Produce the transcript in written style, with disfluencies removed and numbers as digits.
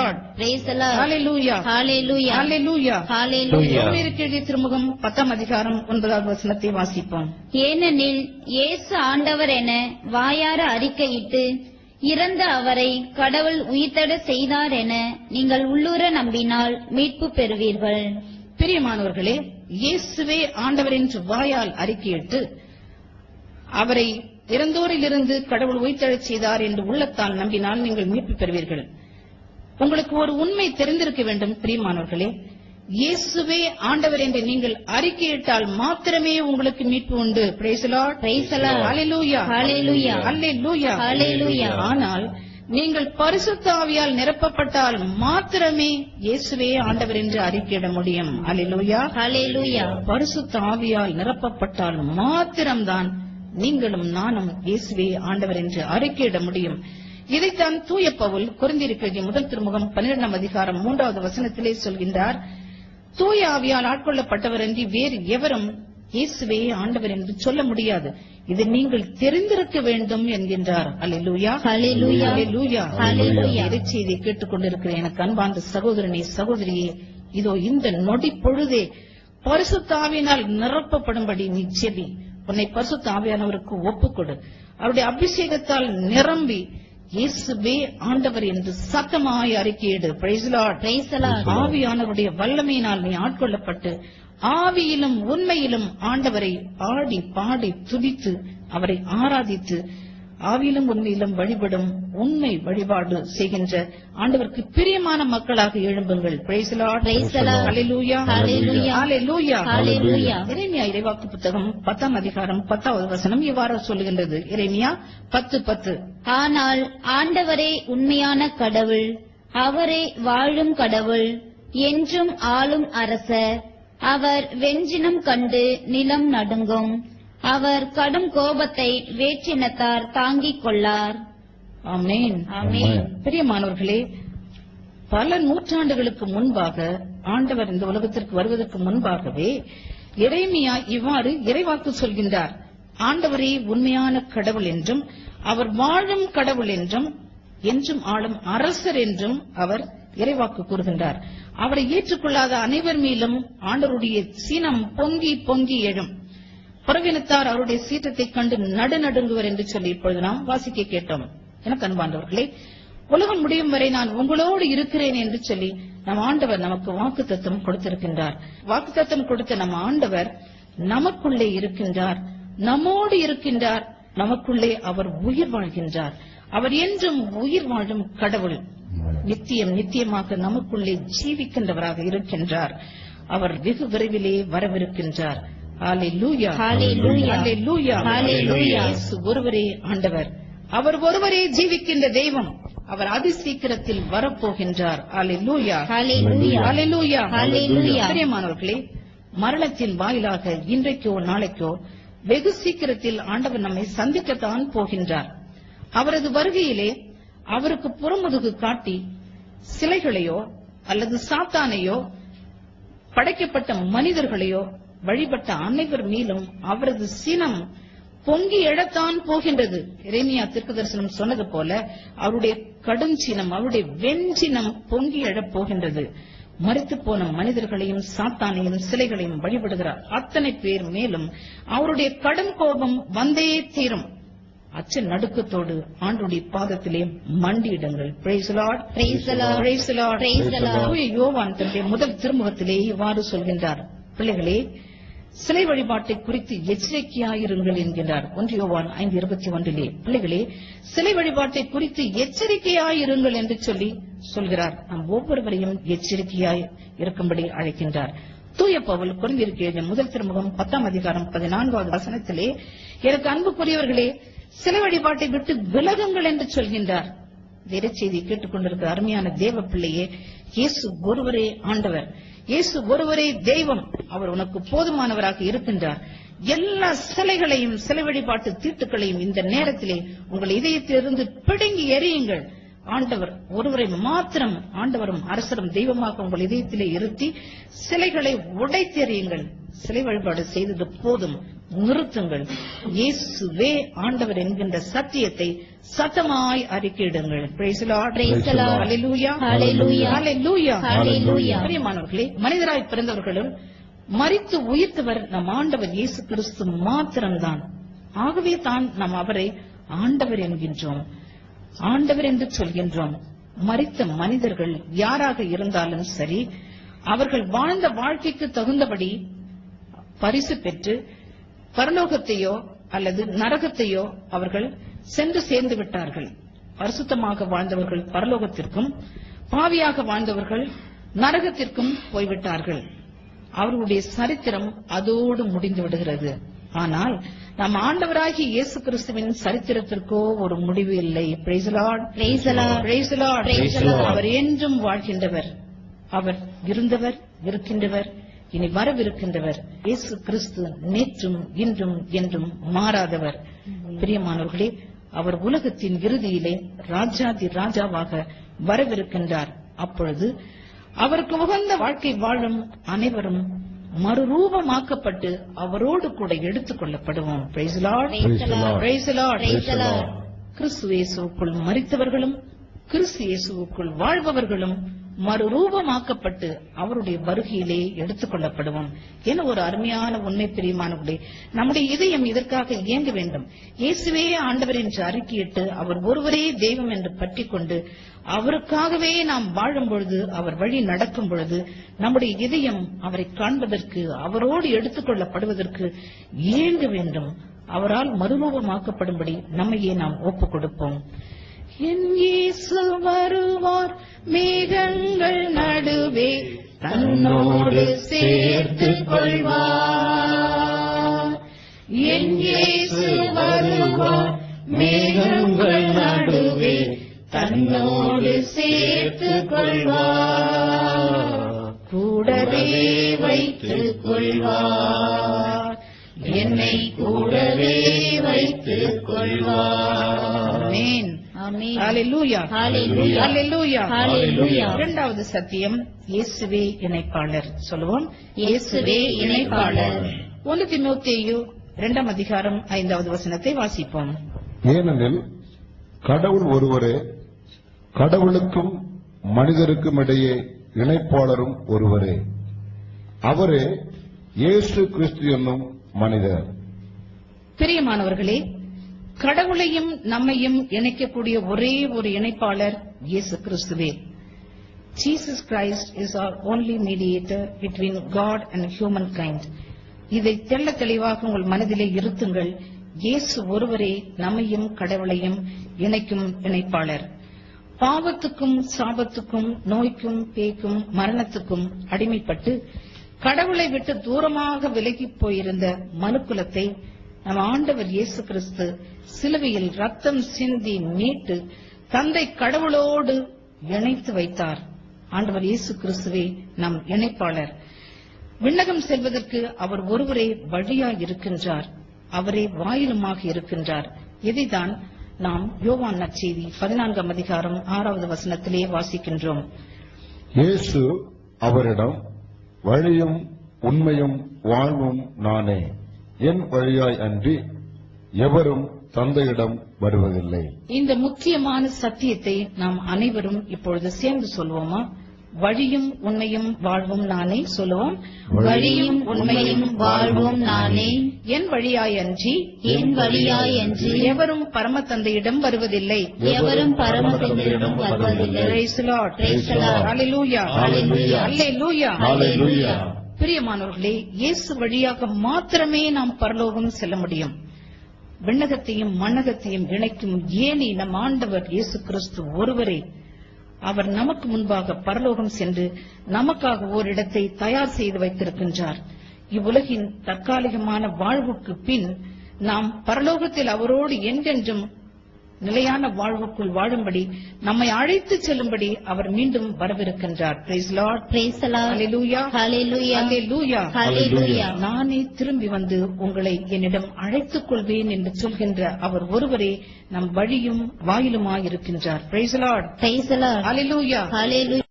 Lord. Praise the Lord. Hallelujah. Hallelujah. Hallelujah. Hallelujah. ரோமேயருக்கு திருமுகம் 10ஆம் அதிகாரம் 9வது வசனத்தை வாசிப்போம். ஏனெனில் இயேசு ஆண்டவர் என வாயார அறிக்கையிட்டு இறந்த அவரை கடவுள் உயிர்த்தெழ செய்தார் என நீங்கள் உள்ளூர நம்பினால் மீட்பு பெறுவீர்கள். பிரியமானவர்களே, இயேசுவே ஆண்டவர் என்று வாயால் அறிக்கையிட்டு அவரை இறந்தோரிலிருந்து கடவுள் உயிர்த்தெழச் செய்தார் என்று உள்ளத்தால் நம்பினால் நீங்கள் மீட்பு பெறுவீர்கள். உங்களுக்கு ஒரு உண்மை தெரிந்திருக்க வேண்டும் பிரியமானவர்களே, இயேசுவே ஆண்டவர் என்று நீங்கள் அறிக்கையிட்டால் மாத்திரமே உங்களுக்கு மீட்பு உண்டு. Praise the Lord. Praise the Lord. Hallelujah. Hallelujah. Hallelujah. Hallelujah. ஆனால் நீங்கள் பரிசுத்த ஆவியால் நிரப்பப்பட்டால் மாத்திரமே இயேசுவே ஆண்டவர் என்று அறிக்கையிட முடியும். Hallelujah. Hallelujah. பரிசுத்த ஆவியால் நிரப்பப்பட்டால் மாத்திரம்தான் நீங்களும் நானும் இயேசுவே ஆண்டவர் என்று அறிக்கையிட முடியும். இதைத்தான் தூய பவுல் கொரிந்தியருக்கு முதல் திருமுகம் 12ஆம் அதிகாரம் 3வது வசனத்திலே சொல்கின்றார். தூய ஆவியால் ஆட்கொள்ளப்பட்டவர் என்று வேறு எவரும் இயேசுவே ஆண்டவர் என்று சொல்ல முடியாது. இது நீங்கள் தெரிந்திருக்க வேண்டும் என்கின்றார். அல்லேலூயா. Hallelujah. அல்லேலூயா. Hallelujah. இறைச்செய்தியை கேட்டுக்கொண்டிருக்கிற எனக்கு அன்பார்ந்த சகோதரனே, சகோதரியே, இதோ இந்த நொடி பொழுதே பரிசுத்த ஆவியினால் நிரப்பப்படும்படி நீ ஜெபி. உன்னை பரிசுத்த ஆவியானவருக்கு ஒப்புக்கொடு. அவருடைய அபிஷேகத்தால் நிரம்பி இயேசுவே ஆண்டவர் என்று சத்தமாய் அறிக்கையிடு. Praise the Lord. Praise the Lord. ஆவியானவருடைய வல்லமையினால் நீ ஆட்கொள்ளப்பட்டு ஆவியிலும் உண்மையிலும் ஆண்டவரை ஆடி பாடி துதித்து அவரை ஆராதித்து ஆவியிலும் உண்மையிலும் வழிபடும் உண்மை வழிபாடு செய்கின்ற ஆண்டவருக்கு பிரியமான மக்களாக எழும்புங்கள். Praise the Lord. Praise the Lord. Hallelujah. Hallelujah. Hallelujah. Hallelujah. எரேமியா இறைவாக்கு புத்தகம் 10ஆம் அதிகாரம் 10வது வசனம் இவ்வாறு சொல்லுகின்றது. எரேமியா 10:10. ஆனால் ஆண்டவரே உண்மையான கடவுள், அவரே வாழும் கடவுள், என்றும் ஆளும் அரசர். அவர் வெஞ்சினம் கண்டு நிலம் நடுங்கும். அவர் கடும் கோபத்தை வேற்றினத்தார் தாங்கிக் கொள்ளார். ஆமென். ஆமென். பிரியமானவர்களே, பல நூற்றாண்டுகளுக்கு முன்பாக ஆண்டவர் இந்த உலகத்திற்கு வருவதற்கு முன்பாகவே எரேமியா இவ்வாறு இறைவாக்கு சொல்கின்றார். ஆண்டவரே உண்மையான கடவுள் என்றும் அவர் வாழும் கடவுள் என்றும் என்றும் ஆளும் அரசர் என்றும் அவர் இறைவாக்கு கூறுகின்றார். அவரை ஏற்றுக்கொள்ளாத அனைவர் மேலும் ஆண்டவருடைய சீனம் பொங்கி பொங்கி எழும். புறவினத்தார் அவருடைய சீற்றத்தைக் கண்டு நடுநடுங்குவர் என்று சொல்லி இப்பொழுது நாம் வாசிக்க கேட்டோம். எனக்கு அன்பாண்டவர்களே, உலகம் முடியும் வரை நான் உங்களோடு இருக்கிறேன் என்று சொல்லி நம் ஆண்டவர் நமக்கு வாக்குத்தத்தம் கொடுத்திருக்கின்றார். வாக்குத்தத்தம் கொடுத்த நம் ஆண்டவர் நமக்குள்ளே இருக்கின்றார், நம்மோடு இருக்கின்றார், நமக்குள்ளே அவர் உயிர் வாழ்கின்றார். அவர் என்றும் உயிர் வாழும் கடவுள், நித்தியம் நித்தியமாக நமக்குள்ளே ஜீவிக்கின்றவராக இருக்கின்றார். அவர் வெகு விரைவிலே வரவிருக்கின்றார். ஹalleluya. Hallelujah. Hallelujah. Hallelujah. இயேசு ஒருவரே ஆண்டவர், அவர் ஒருவரே ஜீவிக்கின்ற தெய்வம், அவர் அதிசீக்கிரத்தில் வரப்போகின்றார். ஹalleluya. Hallelujah. Hallelujah. Hallelujah. பிரியமானவர்களே, மரணத்தின் வாயிலாக இன்றைக்கோ நாளைக்கோ வெகு சீக்கிரத்தில் ஆண்டவர் நம்மை சந்திக்கத்தான் போகின்றார். அவரது வருகையிலே அவருக்கு புறமுதுகு காட்டி சிலைகளையோ அல்லது சாத்தானையோ படைக்கப்பட்ட மனிதர்களையோ வழிபட்ட அனைவர் மேலும் அவரது சினம் பொங்கி எழத்தான் போகின்றது. எரேமியா தீர்க்கதரிசனம் சொன்னது போல அவருடைய கடும் சினம், அவருடைய வெஞ்சினம் பொங்கி எழப் போகின்றது. மரித்து போன மனிதர்களையும் சாத்தானையும் சிலைகளையும் வழிபடுகிறார் அத்தனை பேர் மேலும் அவருடைய கடும் கோபம் வந்தே தீரும். அச்ச நடுக்கத்தோடு ஆண்டுடைய பாதத்திலே மண்டியிடுங்கள். Praise the Lord. Praise the Lord. Praise the Lord. Praise the Lord. தூய யோவான் தன்னுடைய முதல் திருமுகத்திலே இவ்வாறு சொல்கின்றார். பிள்ளைகளே, சிலை வழிபாட்டை குறித்து எச்சரிக்கையாயிருங்கள் என்கின்றார். 1 யோவான் 5:21. பிள்ளைகளே, சிலை வழிபாட்டை குறித்து எச்சரிக்கையாயிருங்கள் என்று சொல்லி சொல்கிறார். நாம் ஒவ்வொருவரையும் எச்சரிக்கையாய் இருக்கும்படி அழைக்கின்றார். தூய பவுல் கொரிந்தியருக்கு முதல் திருமுகம் 10ஆம் அதிகாரம் 14வது வசனத்திலே, எனக்கு அன்புக்குரியவர்களே, சிலை வழிபாட்டை விட்டு விலகுங்கள் என்று சொல்கின்றார். இறைச்செய்தி கேட்டுக்கொண்டிருக்கிற அருமையான தேவ பிள்ளையே, இயேசு ஒருவரே ஆண்டவர், இயேசு ஒருவரே தெய்வம், அவர் உனக்கு போதுமானவராக இருக்கின்றார். எல்லா சிலைகளையும் சிலை வழிபாட்டு தீட்டுகளையும் இந்த நேரத்திலே உங்கள் இதயத்திலிருந்து பிடுங்கி எறியுங்கள். ஆண்டவர் ஒருவரை மாத்திரம் ஆண்டவரும் அரசரும் தெய்வமாக உங்கள் இதயத்திலே இருத்தி சிலைகளை உடைத்தெறியுங்கள். சிலை வழிபாடு செய்தது போதும், நிறுத்துங்கள். இயேசுவே ஆண்டவர் என்கின்ற சத்தியத்தை சத்தமாய் அறிக்கையிடுங்கள். Praise the Lord. Praise the Lord. Hallelujah. Hallelujah. Hallelujah. Hallelujah. பிரியமானவர்களே, மனிதராய் பிறந்தவர்களும் மரித்து உயிர்த்தவர் நம் ஆண்டவர் இயேசு கிறிஸ்து மாத்திரம்தான். ஆகவே தான் நாம் அவரை ஆண்டவர் என்கின்றோம், ஆண்டவர் என்று சொல்கின்றோம். மரித்த மனிதர்கள் யாராக இருந்தாலும் சரி, அவர்கள் வாழ்ந்த வாழ்க்கைக்கு தகுந்தபடி பரிசு பெற்று பரலோகத்தையோ அல்லது நரகத்தையோ அவர்கள் சென்று சேர்ந்து விட்டார்கள். பரிசுத்தமாக வாழ்ந்தவர்கள் பரலோகத்திற்கும், பாவியாக வாழ்ந்தவர்கள் நரகத்திற்கும் போய்விட்டார்கள். அவர்களுடைய சரித்திரம் அதோடு முடிந்து விடுகிறது. ஆனால் நம் ஆண்டவராகிய இயேசு கிறிஸ்துவின் சரித்திரத்திற்கோ ஒரு முடிவு இல்லை. Praise the Lord. Praise the Lord. Praise the Lord. Praise the Lord. அவர் என்றும் வாழ்கின்றவர். அவர் இருந்தவர், இருக்கின்றவர், இனி வரவிருக்கின்றவர். இயேசு கிறிஸ்து நேற்றும் இன்றும் என்றும் மாறாதவர். பிரியமானவர்களே, அவர் உலகத்தின் இறுதியிலே ராஜாதி ராஜாவாக வரவிருக்கின்றார். அப்பொழுது அவருக்கு உகந்த வாழ்க்கை வாழும் அனைவரும் மறுரூபமாக்கப்பட்டு அவரோடு கூட எடுத்துக் கொள்ளப்படுவோம். Praise the Lord. Praise the Lord. Praise the Lord. Praise the Lord. கிறிஸ்து இயேசுவுக்குள் மரித்தவர்களும் கிறிஸ்து இயேசுவுக்குள் வாழ்பவர்களும் மறுரூபமாக்கப்பட்டு அவருடைய வருகையிலே எடுத்துக் கொள்ளப்படுவோம் என ஒரு அருமையான உண்மை. பிரியமானவர்களே, நம்முடைய இதயம் இதற்காக இயங்க வேண்டும். இயேசுவே ஆண்டவர் என்று அறிக்கையிட்டு அவர் ஒருவரே தெய்வம் என்று பற்றிக் கொண்டு அவருக்காகவே நாம் வாழும் பொழுது, அவர் வழி நடக்கும் பொழுது நம்முடைய இதயம் அவரை காண்பதற்கு, அவரோடு எடுத்துக் கொள்ளப்படுவதற்கு இயங்க வேண்டும். அவரால் மறுரூபமாக்கப்படும்படி நம்மையே நாம் ஒப்புக் கொடுப்போம். என் இயேசு வருவார் மேகங்கள் நடுவே தன்னோடு சேர்த்துக் கொள்வார். என் இயேசு வருவார் மேகங்கள் நடுவே தன்னோடு சேர்த்துக் கொள்வார். கூடவே வைத்துக் கொள்வார், என்னை கூடவே வைத்துக் கொள்வார். ஆமென். ஆமென். ஹalleluya. Hallelujah. ஹalleluya. Hallelujah. இரண்டாவது சத்தியம் இயேசுவே இணைப்பாளர். சொல்லுவோம், இயேசுவே இணைப்பாளர். 1 தீமோத்தேயு 2 அதிகாரம் 5வது வசனத்தை வாசிப்போம். ஏனெனில் கடவுள் ஒருவரே, கடவுளுக்கும் மனிதருக்கும் இடையே இணைப்பாளரும் ஒருவரே, அவரே இயேசு கிறிஸ்து என்னும் மனிதர். பிரியமானவர்களே, கடவுளையும் நம்மையும் இணைக்கக்கூடிய ஒரே ஒரு இணைப்பாளர் இயேசு கிறிஸ்துவே. Jesus Christ is our only mediator between God and humankind. இதை தெள்ள தெளிவாக உங்கள் மனதிலே இருத்துங்கள். இயேசு ஒருவரே நம்மையும் கடவுளையும் இணைக்கும் இணைப்பாளர். பாவத்துக்கும் சாபத்துக்கும் நோய்க்கும் பேய்க்கும் மரணத்துக்கும் அடிமைப்பட்டு கடவுளை விட்டு தூரமாக விலகிப் போயிருந்த மனுக்குலத்தை நம் ஆண்டவர் இயேசு கிறிஸ்து சிலுவையில் ரத்தம் சிந்தி மீட்டு தந்தை கடவுளோடு இணைத்து வைத்தார். ஆண்டவர் இயேசு கிறிஸ்துவே நம் இணைப்பாளர். விண்ணகம் செல்வதற்கு அவர் ஒருவரே வழியாய் இருக்கின்றார், அவரே வாயிலுமாக இருக்கின்றார். இதைதான் நாம் யோவான் நற்செய்தி 14 அதிகாரம் 6வது வசனத்திலே வாசிக்கின்றோம். இயேசு அவரிடம், வழியும் உண்மையும் வாழ்வும் நானே, என் வழியாய் அன்றி எவரும் தந்தையிடம் வருவதில்லை. இந்த முக்கியமான சத்தியத்தை நாம் அனைவரும் இப்பொழுது சேர்ந்து சொல்வோமா? வழியும் உண்மையும் வாழ்வும் நானே. சொல்லுவோம், வழியும் உண்மையும் வாழ்வும் நானே, என் வழியாயன்றி என் வழியாயன்றி எவரும் பரம தந்தையிடம் வருவதில்லை. எவரும் பரம தந்தையிடம் வருவதில்லை. Praise the Lord. Praise the Lord. Hallelujah. Hallelujah. Hallelujah. Hallelujah. பிரியமானவர்களே, இயேசு வழியாக மாத்திரமே நாம் பரலோகம் செல்ல முடியும். விண்ணகத்தையும் மண்ணகத்தையும் இணைக்கும் ஏனி நம் ஆண்டவர் இயேசு கிறிஸ்து ஒருவரே. அவர் நமக்கு முன்பாக பரலோகம் சென்று நமக்காக ஓரிடத்தை தயார் செய்து வைத்திருக்கின்றார். இவ்வுலகின் தற்காலிகமான வாழ்வுக்கு பின் நாம் பரலோகத்தில் அவரோடு என்றென்றும் நிலையான வாழ்வுக்குள் வாழும்படி நம்மை அழைத்து செல்லும்படி அவர் மீண்டும் வரவிருக்கின்றார். Praise the Lord. Praise the Lord. Hallelujah. Hallelujah. Hallelujah. Hallelujah. நானே திரும்பி வந்து உங்களை என்னிடம் அழைத்துக் கொள்வேன் என்று சொல்கின்ற அவர் ஒருவரே நம் வழியும் வாயிலுமாய் இருக்கின்றார். Praise the Lord. Praise the Lord. Hallelujah. Hallelujah.